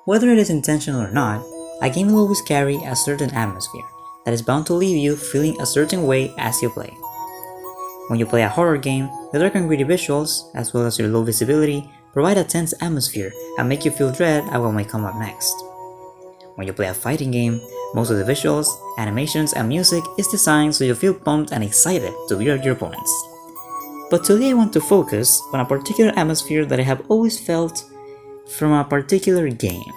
Whether it is intentional or not, a game will always carry a certain atmosphere that is bound to leave you feeling a certain way as you play. When you play a horror game, the dark and gritty visuals, as well as your low visibility, provide a tense atmosphere and make you feel dread at what might come up next. When you play a fighting game, most of the visuals, animations, and music is designed so you feel pumped and excited to beat out your opponents. But today I want to focus on a particular atmosphere that I have always felt from a particular game.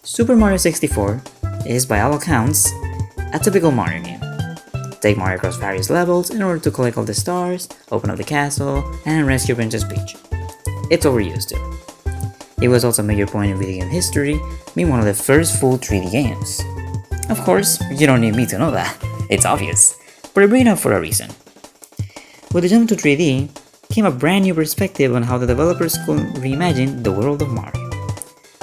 Super Mario 64 is, by all accounts, a typical Mario game. Take Mario across various levels in order to collect all the stars, open up the castle, and rescue Princess Peach. It's overused too. It was also a major point in video game history, being one of the first full 3D games. Of course, you don't need me to know that, it's obvious, but I bring it up for a reason. With the jump to 3D, came a brand new perspective on how the developers could reimagine the world of Mario.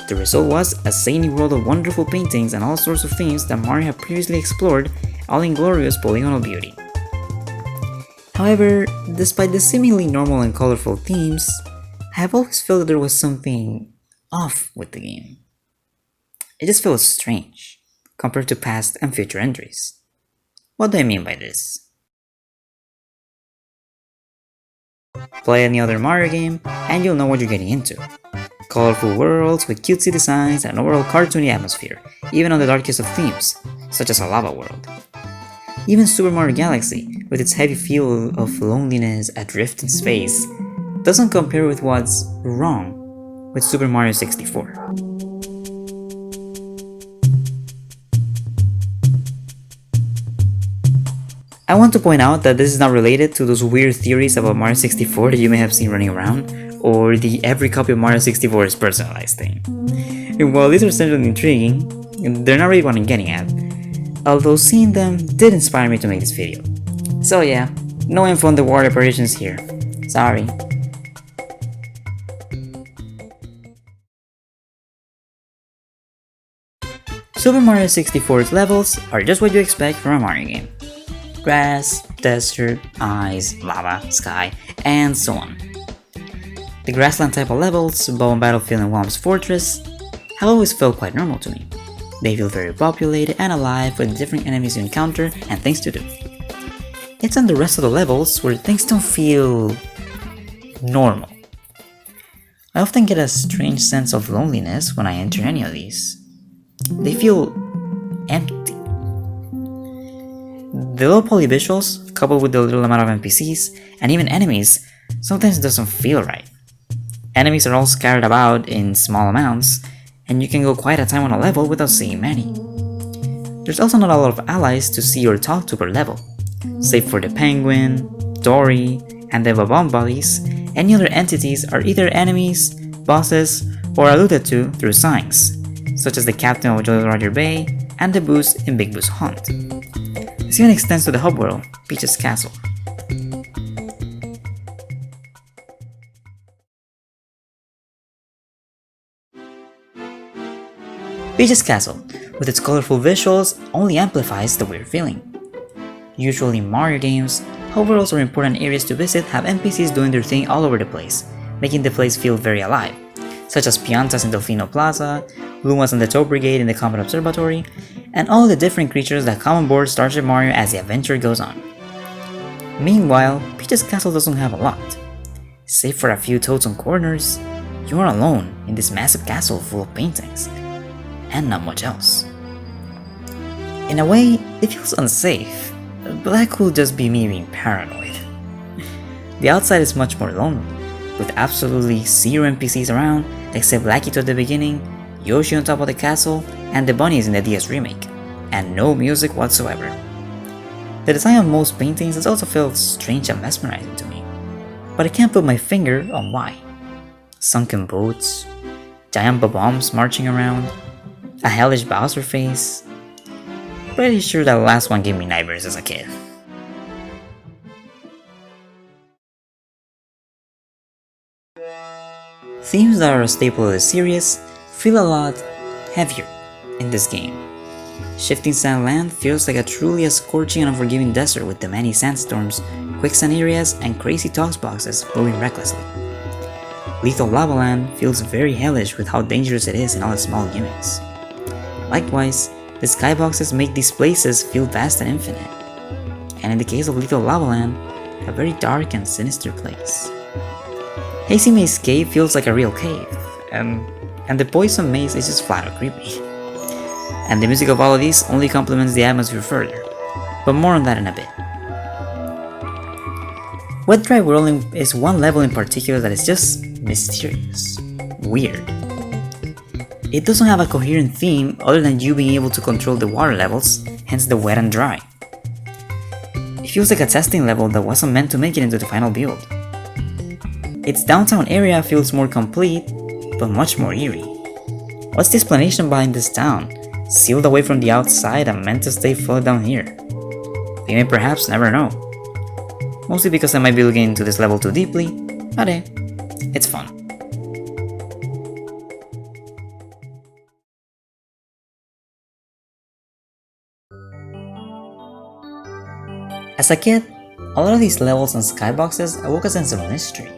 The result was a zany world of wonderful paintings and all sorts of themes that Mario had previously explored, all in glorious polygonal beauty. However, despite the seemingly normal and colorful themes, I have always felt that there was something off with the game. It just felt strange, compared to past and future entries. What do I mean by this? Play any other Mario game, and you'll know what you're getting into. Colorful worlds with cutesy designs and an overall cartoony atmosphere, even on the darkest of themes, such as a lava world. Even Super Mario Galaxy, with its heavy feel of loneliness adrift in space, doesn't compare with what's wrong with Super Mario 64. I want to point out that this is not related to those weird theories about Mario 64 that you may have seen running around, or the every copy of Mario 64 is personalized thing. And while these are certainly intriguing, they're not really what I'm getting at, although seeing them did inspire me to make this video. So yeah, no info on the war operations here. Sorry. Super Mario 64's levels are just what you expect from a Mario game. Grass, desert, ice, lava, sky, and so on. The grassland type of levels, Bowen Battlefield and Whomp's Fortress, have always felt quite normal to me. They feel very populated and alive with different enemies you encounter and things to do. It's on the rest of the levels where things don't feel normal. I often get a strange sense of loneliness when I enter any of these. They feel empty. The low poly visuals, coupled with the little amount of NPCs, and even enemies, sometimes doesn't feel right. Enemies are all scattered about in small amounts, and you can go quite a time on a level without seeing many. There's also not a lot of allies to see or talk to per level. Save for the Penguin, Dory, and the Bomb Buddies, any other entities are either enemies, bosses, or alluded to through signs, such as the Captain of Jolly Roger Bay and the Boost in Big Boo's Hunt. This even extends to the hub world, Peach's Castle. Peach's Castle, with its colorful visuals, only amplifies the weird feeling. Usually in Mario games, hub worlds or important areas to visit have NPCs doing their thing all over the place, making the place feel very alive, such as Piantas in Delfino Plaza, Lumas and the Toad Brigade in the Comet Observatory, and all the different creatures that come on board Starship Mario as the adventure goes on. Meanwhile, Peach's Castle doesn't have a lot. Save for a few toads on corners, you are alone in this massive castle full of paintings, and not much else. In a way, it feels unsafe, but that could just be me being paranoid. The outside is much more lonely, with absolutely zero NPCs around except Lakitu at the beginning, Yoshi on top of the castle, and the bunnies in the DS remake, and no music whatsoever. The design of most paintings has also felt strange and mesmerizing to me, but I can't put my finger on why. Sunken boats, giant bombs marching around, a hellish Bowser face. Pretty sure that last one gave me nightmares as a kid. Themes that are a staple of the series feel a lot heavier in this game. Shifting Sand Land feels like a truly scorching and unforgiving desert with the many sandstorms, quicksand areas, and crazy tox boxes moving recklessly. Lethal Lava Land feels very hellish with how dangerous it is in all its small gimmicks. Likewise, the skyboxes make these places feel vast and infinite, and in the case of Lethal Lava Land, a very dark and sinister place. Hazy Maze Cave feels like a real cave, and the Poison Maze is just flat out creepy. And the music of all of these only complements the atmosphere further, but more on that in a bit. Wet Dry Whirling is one level in particular that is just mysterious, weird. It doesn't have a coherent theme other than you being able to control the water levels, hence the wet and dry. It feels like a testing level that wasn't meant to make it into the final build. Its downtown area feels more complete, but much more eerie. What's the explanation behind this town, sealed away from the outside and meant to stay flooded down here? We may perhaps never know. Mostly because I might be looking into this level too deeply, but hey, it's fun. As a kid, a lot of these levels and skyboxes awoke a sense of mystery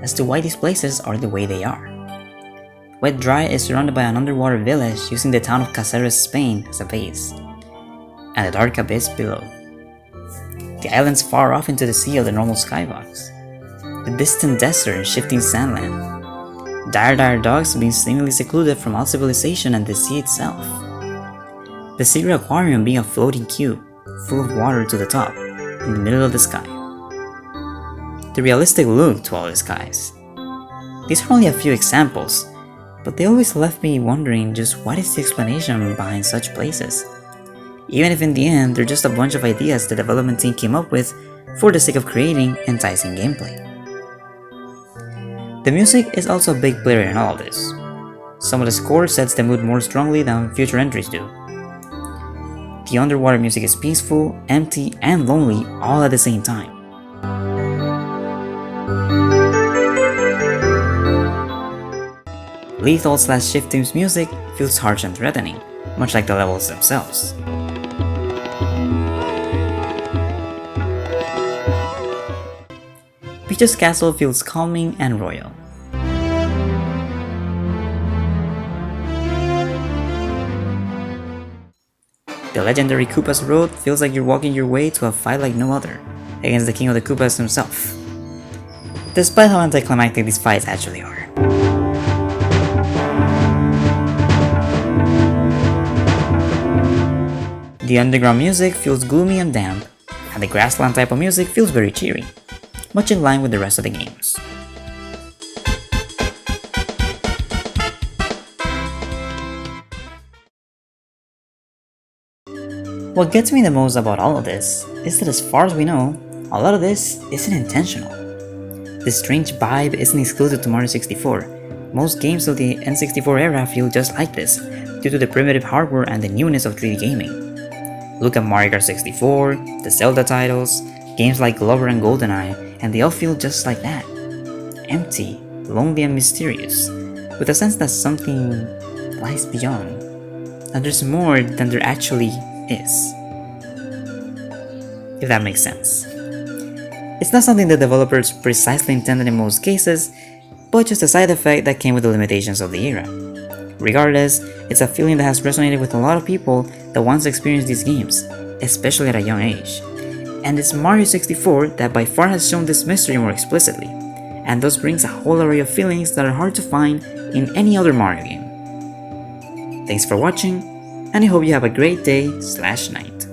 as to why these places are the way they are. Wet Dry is surrounded by an underwater village using the town of Caceres, Spain as a base, and the dark abyss below. The islands far off into the sea of the normal skybox, the distant desert and shifting sandland, dire dogs being seemingly secluded from all civilization and the sea itself, the secret aquarium being a floating cube full of water to the top in the middle of the sky. The realistic look to all the skies. These are only a few examples, but they always left me wondering just what is the explanation behind such places, even if in the end they're just a bunch of ideas the development team came up with for the sake of creating enticing gameplay. The music is also a big player in all of this. Some of the score sets the mood more strongly than future entries do. The underwater music is peaceful, empty, and lonely all at the same time. Lethal/Shift Team's music feels harsh and threatening, much like the levels themselves. Peach's castle feels calming and royal. The legendary Koopa's Road feels like you're walking your way to a fight like no other, against the king of the Koopas himself, despite how anticlimactic these fights actually are. The underground music feels gloomy and damp, and the grassland type of music feels very cheery, much in line with the rest of the games. What gets me the most about all of this is that as far as we know, a lot of this isn't intentional. This strange vibe isn't exclusive to Mario 64. Most games of the N64 era feel just like this, due to the primitive hardware and the newness of 3D gaming. Look at Mario Kart 64, the Zelda titles, games like Glover and GoldenEye, and they all feel just like that. Empty, lonely and mysterious, with a sense that something lies beyond, that there's more than there actually is. If that makes sense. It's not something the developers precisely intended in most cases, but just a side effect that came with the limitations of the era. Regardless, it's a feeling that has resonated with a lot of people that once experienced these games, especially at a young age. And it's Mario 64 that by far has shown this mystery more explicitly, and thus brings a whole array of feelings that are hard to find in any other Mario game. Thanks for watching, and I hope you have a great day/night.